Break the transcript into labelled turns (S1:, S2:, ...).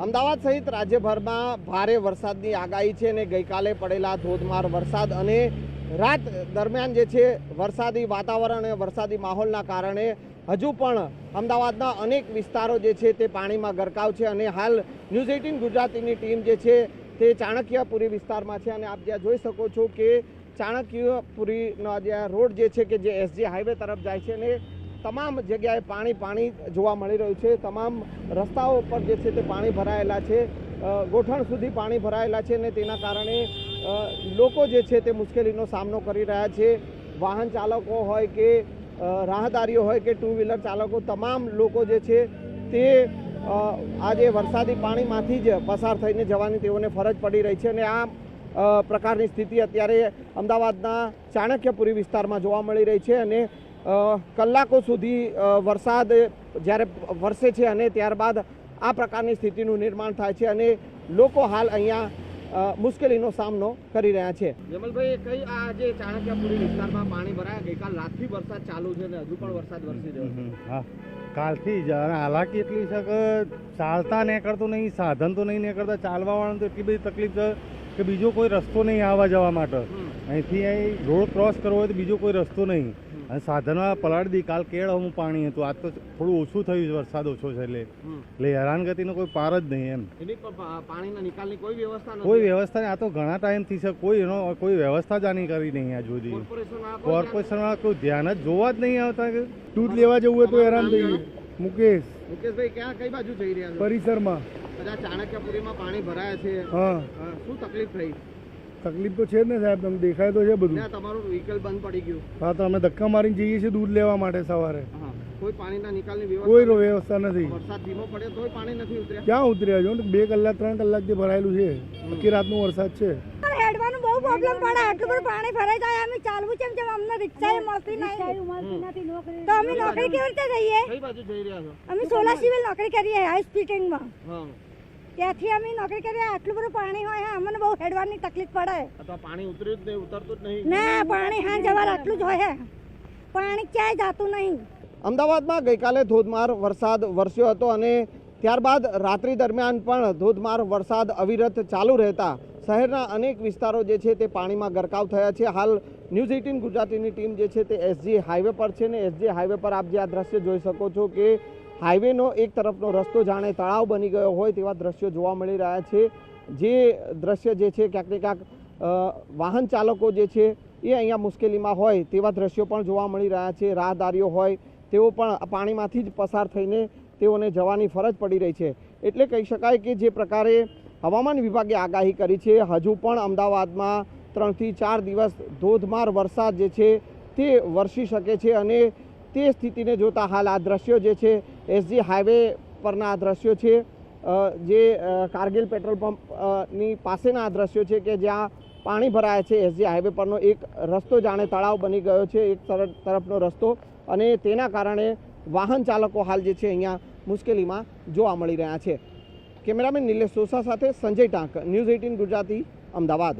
S1: અમદાવાદ સહિત રાજ્યભરમાં ભારે વરસાદની આગાહી છે અને ગઈકાલે પડેલા ધોધમાર વરસાદ અને રાત દરમિયાન જે છે વરસાદી વાતાવરણ અને વરસાદી માહોલના કારણે હજુ પણ અમદાવાદના અનેક વિસ્તારો જે છે તે પાણીમાં ગરકાવ છે અને હાલ ન્યૂઝ 18 ગુજરાતીની ટીમ જે છે તે ચાણક્યપુરી વિસ્તારમાં છે અને આપ જ્યાં જોઈ શકો છો કે ચાણક્યપુરીનો જે રોડ જે છે કે જે એસજી હાઈવે તરફ જાય છે અને તમામ જગ્યાએ પાણી જોવા મળી રહ્યું છે। તમામ રસ્તાઓ પર જે છે તે પાણી ભરાયેલા છે, ગોઠણ સુધી પાણી ભરાયેલા છે અને તેના કારણે લોકો જે છે તે મુશ્કેલીનો સામનો કરી રહ્યા છે। વાહન ચાલકો હોય કે રાહદારીઓ હોય કે ટુ વ્હીલર ચાલકો, તમામ લોકો જે છે તે આજે વરસાદી પાણીમાંથી જ પસાર થઈને જવાની તેઓને ફરજ પડી રહી છે અને આ પ્રકારની સ્થિતિ અત્યારે અમદાવાદના ચાણક્યપુરી વિસ્તારમાં જોવા મળી રહી છે અને કલાકો સુધી વરસાદ જ્યારે વરસે છે અને ત્યારબાદ આ પ્રકારની સ્થિતિનું નિર્માણ થાય છે અને લોકો હાલ અહીંયા મુશ્કેલીનો સામનો કરી રહ્યા છે। જમલભાઈ, કઈ આ જે ચાણક્યપુરી વિસ્તારમાં પાણી ભરાયા, ગઈકાલ રાતથી વરસાદ ચાલુ છે અને હજુ પણ વરસાદ વરસી રહ્યો છે?
S2: હા, કાલથી જ હાલાકી એટલી છે કે ચાલતા નીકળતું નહીં, સાધન તો નહીં નીકળતા, ચાલવાવાળાને તો એટલી બધી તકલીફ છે કે બીજો કોઈ રસ્તો નહીં આવવા જવા માટે। અહીંથી અહીં રોડ ક્રોસ કરવો હોય તો બીજો કોઈ રસ્તો નહીં અને સાધનમાં પલાળી દી। કાલ કેળવનું પાણી હતું, આજ તો થોડું ઓછું થયું છે, વરસાદ ઓછો છે એટલે હેરાનગતિનો કોઈ પાર જ નહીં એમ।
S1: પાણીના નિકાલની કોઈ વ્યવસ્થા નથી?
S2: કોઈ વ્યવસ્થા આ તો ઘણા ટાઈમથી છે, કોઈ વ્યવસ્થા જ આની કરી નહીં આજ સુધી। કોર્પોરેશનમાં કોઈ ધ્યાન જ જોવા જ નહીં આવતા કે
S3: દૂધ લેવા જવું હોય તો હેરાન થઈએ।
S1: મુકેશભાઈ, ક્યાં કઈ બાજુ જઈ રહ્યા છો?
S3: પરિસરમાં
S1: બધા ચાણક્યપુરીમાં પાણી ભરાયા છે,
S3: હા,
S1: શું તકલીફ થઈ?
S3: તકલીફ તો છે જ ને સાહેબ, તમને દેખાય તો છે બધું।
S1: તમારું વ્હીકલ બંધ પડી ગયું?
S3: હા, તો અમે ધક્કા મારીને જઈએ છીએ દૂધ લેવા માટે સવારે।
S1: કોઈ પાણીના નિકાલની
S3: કોઈ વ્યવસ્થા નથી।
S1: વરસાદ ધીમો પડ્યો તોય પાણી નથી ઉતર્યા?
S3: ક્યાં ઉતર્યા છો? 2 કલાક 3 કલાક જે ભરાયેલું છે, આખી રાતનો વરસાદ છે।
S4: હેડવાનું બહુ પ્રોબ્લેમ પડે, આટલું બધું પાણી ભરાઈ જાય, અમે ચાલવું છે જેમ અમને રિક્ષા મળતી નહીં તો અમે નોકરી કેવી રીતે જઈએ?
S1: કઈ બાજુ જઈ રહ્યા છો?
S4: અમે સોલા સિવિલ નોકરી કરીએ, હાઈ સ્પીડિંગમાં, ત્યાંથી અમે નોકરી કરીએ। આટલું બધું પાણી હોય, અમને બહુ હેડવાની તકલીફ પડે।
S1: પાણી ઉતર્યું જ નહીં, ઉતરતું જ નહીં?
S4: ના, પાણી હા જવાર આટલું જ હોય, પાણી ક્યાંય જાતું નહીં।
S1: અમદાવાદમાં ગઈકાલે ધોધમાર વરસાદ વરસ્યો હતો અને ત્યારબાદ રાત્રિ દરમિયાન પણ ધોધમાર વરસાદ અવિરત ચાલુ રહેતા શહેરના અનેક વિસ્તારો જે છે તે પાણીમાં ગરકાવ થયા છે। હાલ ન્યૂઝ 18 ગુજરાતીની ટીમ જે છે તે એસજી હાઈવે પર છે ને એસજી હાઈવે પર આપ જે આ દ્રશ્ય જોઈ શકો છો કે હાઈવેનો એક તરફનો રસ્તો જાણે તળાવ બની ગયો હોય તેવા દ્રશ્યો જોવા મળી રહ્યા છે। જે દ્રશ્ય જે છે ક્યાંક ને ક્યાંક વાહન ચાલકો જે છે એ અહીંયા મુશ્કેલીમાં હોય તેવા દ્રશ્યો પણ જોવા મળી રહ્યા છે। રાહદારીઓ હોય તેઓ પણ પાણીમાંથી જ પસાર થઈને તેઓને જવાની ફરજ પડી રહી છે। એટલે કહી શકાય કે જે પ્રકારે હવામાન વિભાગે આગાહી કરી છે, હજુ પણ અમદાવાદમાં 3 થી 4 દિવસ ધોધમાર વરસાદ જે છે તે વરસી શકે છે અને તે સ્થિતિને જોતા હાલ આ દ્રશ્યો જે છે એસજી હાઈવે પરના આ દ્રશ્યો છે, જે કારગિલ પેટ્રોલ પંપની પાસેના આ દ્રશ્યો છે કે જ્યાં પાણી ભરાય છે। એસજી હાઈવે પરનો એક રસ્તો જાણે તળાવ બની ગયો છે, એક તરફનો રસ્તો, અને તેના કારણે વાહન ચાલકો હાલ જે છે અહીંયા મુશ્કેલીમાં જોવા મળી રહ્યા છે। કેમેરામેન નિલેશ સોસા સાથે સંજય ટાંક, ન્યૂઝ 18 ગુજરાતી, અમદાવાદ।